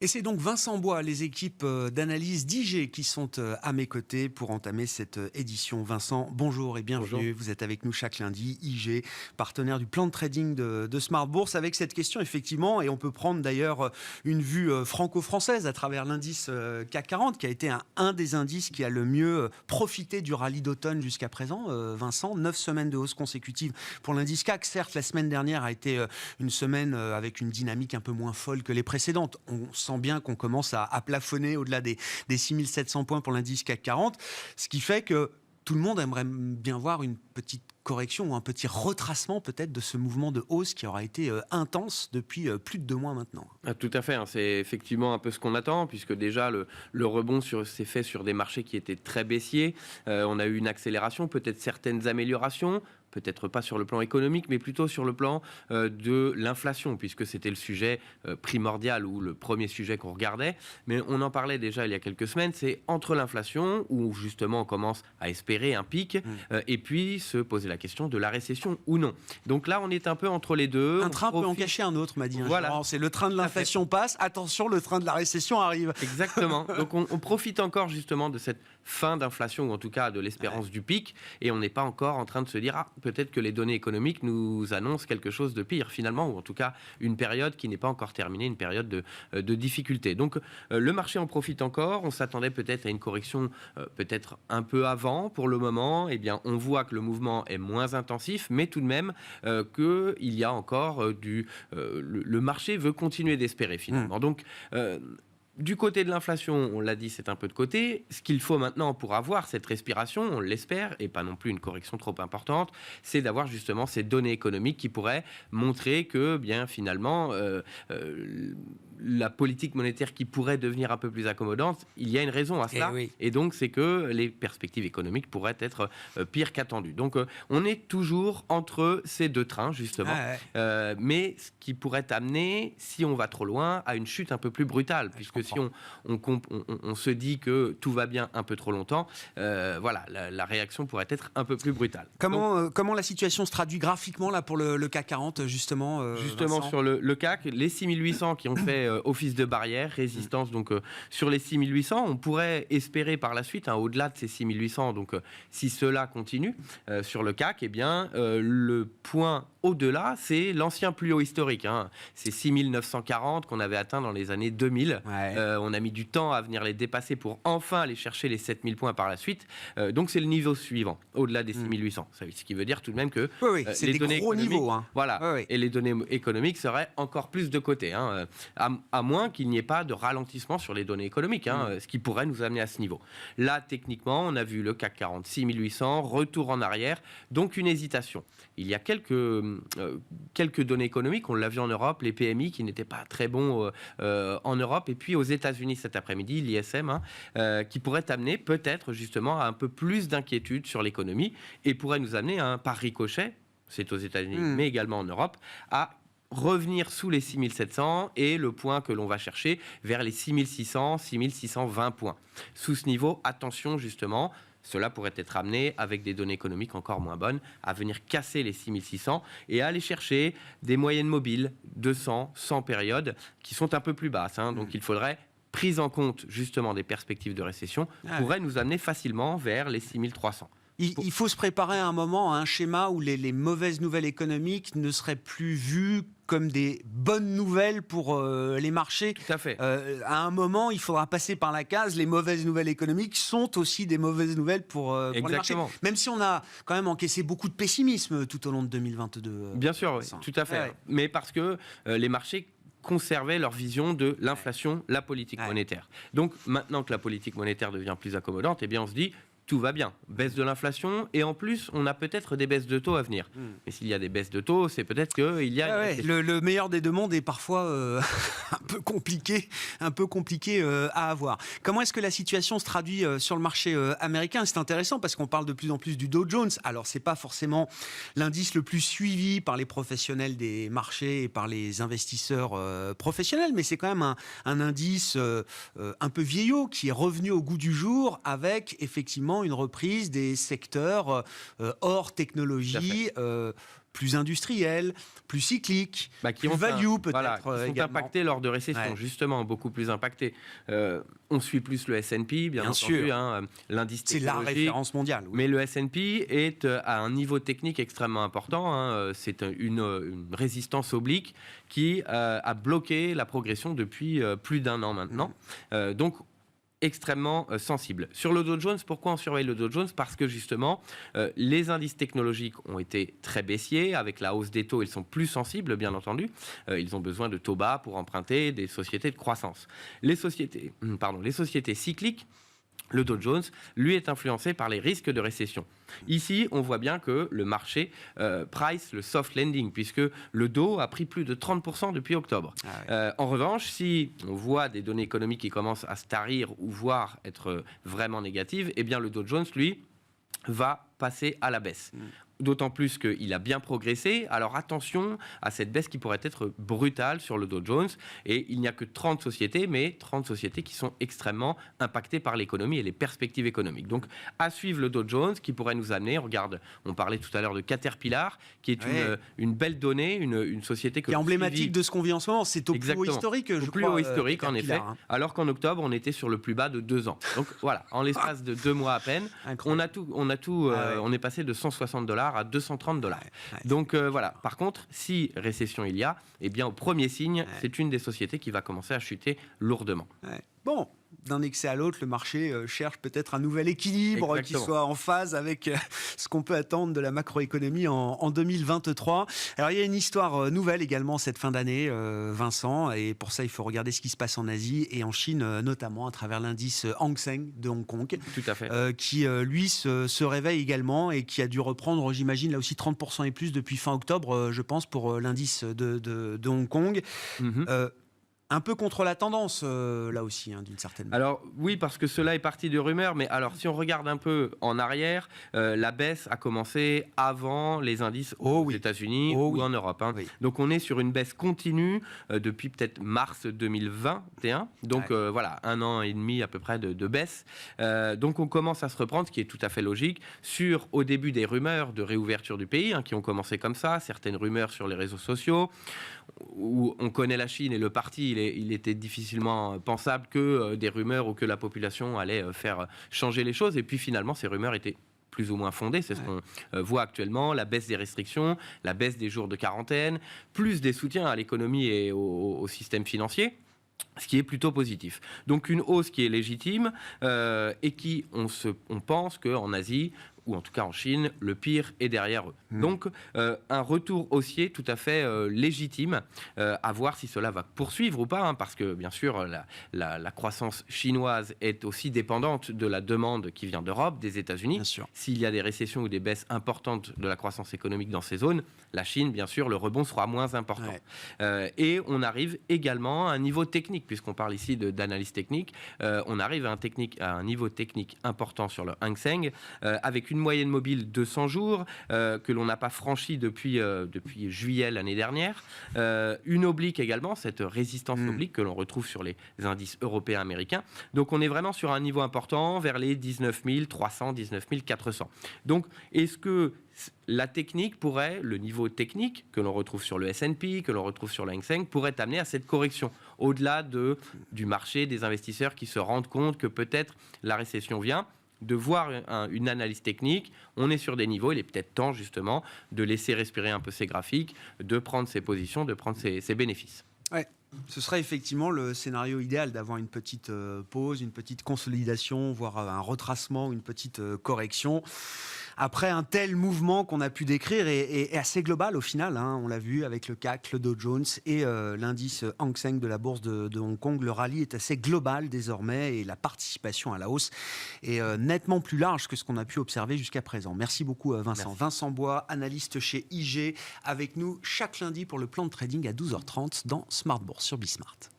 Et c'est donc Vincent Bois, les équipes d'analyse d'IG qui sont à mes côtés pour entamer cette édition. Vincent, bonjour et bienvenue. Bonjour. Vous êtes avec nous chaque lundi. IG, partenaire du plan de trading de Smart Bourse, avec cette question effectivement, et on peut prendre d'ailleurs une vue franco-française à travers l'indice CAC 40, qui a été un des indices qui a le mieux profité du rallye d'automne jusqu'à présent. Vincent, 9 semaines de hausse consécutive pour l'indice CAC. Certes, la semaine dernière a été une semaine avec une dynamique un peu moins folle que les précédentes. On sent bien qu'on commence à plafonner au-delà des 6700 points pour l'indice CAC 40, ce qui fait que tout le monde aimerait bien voir une petite correction ou un petit retracement peut-être de ce mouvement de hausse qui aura été intense depuis plus de 2 mois maintenant. Tout à fait, c'est effectivement un peu ce qu'on attend, puisque déjà le rebond s'est fait sur des marchés qui étaient très baissiers. On a eu une accélération, peut-être certaines améliorations, peut-être pas sur le plan économique, mais plutôt sur le plan de l'inflation, puisque c'était le sujet primordial ou le premier sujet qu'on regardait. Mais on en parlait déjà il y a quelques semaines, c'est entre l'inflation, où justement on commence à espérer un pic, et puis se poser la question de la récession ou non. Donc là, on est un peu entre les deux. Un train peut en cacher un autre, m'a dit un voilà. C'est le train de l'inflation passe, attention, le train de la récession arrive. Exactement. Donc on profite encore justement de cette fin d'inflation, ou en tout cas de l'espérance du pic, et on n'est pas encore en train de se dire peut-être que les données économiques nous annoncent quelque chose de pire finalement, ou en tout cas une période qui n'est pas encore terminée, une période de difficulté. Donc le marché en profite encore. On s'attendait peut-être à une correction peut-être un peu avant. Pour le moment, eh bien, on voit que le mouvement est moins intensif, mais tout de même qu'il y a encore le marché veut continuer d'espérer finalement. Donc du côté de l'inflation, on l'a dit, c'est un peu de côté. Ce qu'il faut maintenant pour avoir cette respiration, on l'espère, et pas non plus une correction trop importante, c'est d'avoir justement ces données économiques qui pourraient montrer que, bien finalement, la politique monétaire qui pourrait devenir un peu plus accommodante, il y a une raison à cela. Et donc, c'est que les perspectives économiques pourraient être pires qu'attendues. Donc, on est toujours entre ces deux trains, justement. Mais ce qui pourrait amener, si on va trop loin, à une chute un peu plus brutale, puisque si on se dit que tout va bien un peu trop longtemps, voilà, la réaction pourrait être un peu plus brutale. Comment la situation se traduit graphiquement là, pour le CAC 40, justement Justement, Vincent, sur le CAC, les 6800 qui ont fait office de barrière, résistance, donc sur les 6800, on pourrait espérer par la suite, au-delà de ces 6800, donc si cela continue sur le CAC, eh bien, le point au-delà, c'est l'ancien plus haut historique. C'est 6940 qu'on avait atteint dans les années 2000. On a mis du temps à venir les dépasser pour enfin aller chercher les 7000 points par la suite. Donc c'est le niveau suivant, au-delà des 6800. Ce qui veut dire tout de même que c'est les des données gros niveaux. Voilà, et les données économiques seraient encore plus de côté. À moins qu'il n'y ait pas de ralentissement sur les données économiques, ce qui pourrait nous amener à ce niveau. Là, techniquement, on a vu le CAC 40, 6800, retour en arrière, donc une hésitation. Il y a quelques données économiques, on l'a vu en Europe, les PMI qui n'étaient pas très bons en Europe, et puis aux États-Unis cet après-midi, l'ISM, qui pourrait amener peut-être justement à un peu plus d'inquiétude sur l'économie, et pourrait nous amener à par ricochet, c'est aux États-Unis, mais également en Europe, à revenir sous les 6700 et le point que l'on va chercher vers les 6600, 6620 points. Sous ce niveau, attention justement, cela pourrait être amené, avec des données économiques encore moins bonnes, à venir casser les 6600 et à aller chercher des moyennes mobiles, 200, 100 périodes, qui sont un peu plus basses. Donc il faudrait, prise en compte justement des perspectives de récession, pourrait nous amener facilement vers les 6300. Il faut se préparer à un moment, à un schéma où les mauvaises nouvelles économiques ne seraient plus vues comme des bonnes nouvelles pour les marchés. Tout à fait. À un moment, il faudra passer par la case. Les mauvaises nouvelles économiques sont aussi des mauvaises nouvelles pour les marchés. Même si on a quand même encaissé beaucoup de pessimisme tout au long de 2022. Bien sûr, oui, tout à fait. Mais parce que les marchés conservaient leur vision de l'inflation, la politique monétaire. Donc maintenant que la politique monétaire devient plus accommodante, eh bien on se dit tout va bien, baisse de l'inflation, et en plus, on a peut-être des baisses de taux à venir. Mais s'il y a des baisses de taux, c'est peut-être qu'il y a... Le meilleur des deux mondes est parfois un peu compliqué à avoir. Comment est-ce que la situation se traduit sur le marché américain ? C'est intéressant parce qu'on parle de plus en plus du Dow Jones. Alors, c'est pas forcément l'indice le plus suivi par les professionnels des marchés et par les investisseurs professionnels, mais c'est quand même un indice un peu vieillot qui est revenu au goût du jour avec effectivement une reprise des secteurs hors technologie, plus industriels, plus cycliques, qui plus ont value peut-être qui sont également. impactés lors de récessions, justement, beaucoup plus impactés. On suit plus le S&P, bien entendu, l'indice technologique. C'est la référence mondiale. Mais le S&P est à un niveau technique extrêmement important. C'est une résistance oblique qui a bloqué la progression depuis plus d'1 an maintenant. Donc, extrêmement sensible. Sur le Dow Jones, pourquoi on surveille le Dow Jones ? Parce que justement, les indices technologiques ont été très baissiers. Avec la hausse des taux, ils sont plus sensibles, bien entendu. Ils ont besoin de taux bas pour emprunter des sociétés de croissance. Les sociétés cycliques, le Dow Jones, lui, est influencé par les risques de récession. Ici, on voit bien que le marché price le soft landing, puisque le Dow a pris plus de 30% depuis octobre. En revanche, si on voit des données économiques qui commencent à se tarir ou voire être vraiment négatives, eh bien le Dow Jones, lui, va passer à la baisse. D'autant plus qu'il a bien progressé. Alors attention à cette baisse qui pourrait être brutale sur le Dow Jones. Et il n'y a que 30 sociétés, mais 30 sociétés qui sont extrêmement impactées par l'économie et les perspectives économiques. Donc à suivre le Dow Jones qui pourrait nous amener, on parlait tout à l'heure de Caterpillar, qui est une belle donnée, une société qui est emblématique de ce qu'on vit en ce moment. C'est au plus haut historique, je crois. Au plus haut historique, en effet. Alors qu'en octobre, on était sur le plus bas de 2 ans. Donc voilà, en l'espace de 2 mois à peine, on est passé de $160 à $230. Donc voilà. Par contre, si récession il y a, eh bien au premier signe, c'est une des sociétés qui va commencer à chuter lourdement. Bon, d'un excès à l'autre, le marché cherche peut-être un nouvel équilibre qui soit en phase avec ce qu'on peut attendre de la macroéconomie en 2023. Alors, il y a une histoire nouvelle également cette fin d'année, Vincent, et pour ça, il faut regarder ce qui se passe en Asie et en Chine, notamment à travers l'indice Hang Seng de Hong Kong, tout à fait. qui, lui, se réveille également et qui a dû reprendre, j'imagine, là aussi 30% et plus depuis fin octobre, je pense, pour l'indice de Hong Kong. Un peu contre la tendance, là aussi, d'une certaine manière. Alors oui, parce que cela est parti de rumeurs, mais alors si on regarde un peu en arrière, la baisse a commencé avant les indices aux États-Unis ou en Europe. Donc on est sur une baisse continue depuis peut-être mars 2021. Donc voilà, 1 an et demi à peu près de baisse. Donc on commence à se reprendre, ce qui est tout à fait logique, au début des rumeurs de réouverture du pays, qui ont commencé comme ça, certaines rumeurs sur les réseaux sociaux, où on connaît la Chine et le parti, il était difficilement pensable que des rumeurs ou que la population allait faire changer les choses. Et puis finalement, ces rumeurs étaient plus ou moins fondées. C'est ce qu'on voit actuellement, la baisse des restrictions, la baisse des jours de quarantaine, plus des soutiens à l'économie et au système financier. Ce qui est plutôt positif. Donc une hausse qui est légitime et qui, on pense qu'en Asie, ou en tout cas en Chine, le pire est derrière eux. Donc, un retour haussier tout à fait légitime, à voir si cela va poursuivre ou pas, parce que, bien sûr, la croissance chinoise est aussi dépendante de la demande qui vient d'Europe, des États-Unis. S'il y a des récessions ou des baisses importantes de la croissance économique dans ces zones, la Chine, bien sûr, le rebond sera moins important. Et on arrive également à un niveau technique, puisqu'on parle ici d'analyse technique, on arrive à un niveau technique important sur le Hang Seng, avec une moyenne mobile de 100 jours que l'on n'a pas franchie depuis juillet l'année dernière. Une oblique également, cette résistance oblique que l'on retrouve sur les indices européens américains. Donc on est vraiment sur un niveau important vers les 19 300, 19 400. Donc est-ce que la technique le niveau technique que l'on retrouve sur le S&P, que l'on retrouve sur le Hang Seng, pourrait amener à cette correction, au-delà du marché, des investisseurs qui se rendent compte que peut-être la récession vient, de voir une analyse technique, on est sur des niveaux, il est peut-être temps justement de laisser respirer un peu ces graphiques, de prendre ses positions, de prendre ses bénéfices. Ouais. Ce serait effectivement le scénario idéal d'avoir une petite pause, une petite consolidation, voire un retracement, une petite correction. Après un tel mouvement qu'on a pu décrire est assez global au final, on l'a vu avec le CAC, le Dow Jones et l'indice Hang Seng de la bourse de Hong Kong. Le rallye est assez global désormais et la participation à la hausse est nettement plus large que ce qu'on a pu observer jusqu'à présent. Merci beaucoup Vincent. Merci. Vincent Bois, analyste chez IG, avec nous chaque lundi pour le plan de trading à 12h30 dans Smart Bourse sur Bismart.